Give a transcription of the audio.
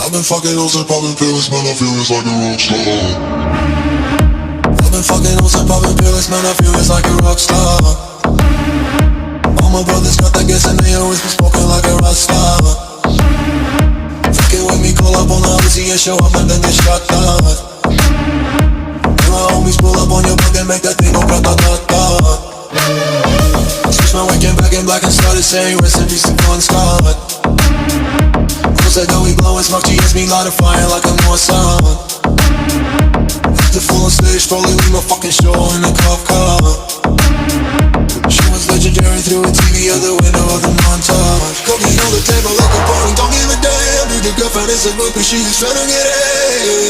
I've been fucking hoes and popping pills, man, I feel it's like a rock star. I've been fucking hoes and popping pills, man, I feel it's like a rock star. All my brothers got that gas and they always been smoking like a rock star. Fucking with me, call up on the Uzi and show up and then get shot down. And my homies pull up on your block and make that thing go grata-ta-ta. Switch my weekend back in black and started saying rest in peace to Bon Scott. Said that we blowin' smoke, she hits me light a fire like a Mossad. After full on stage, probably leave my fucking show in a cop car. She was legendary through a TV out the window of the montage. Cooking on the table like a party, don't give a damn. Dude, your girlfriend is a groupie, she's tryna get it.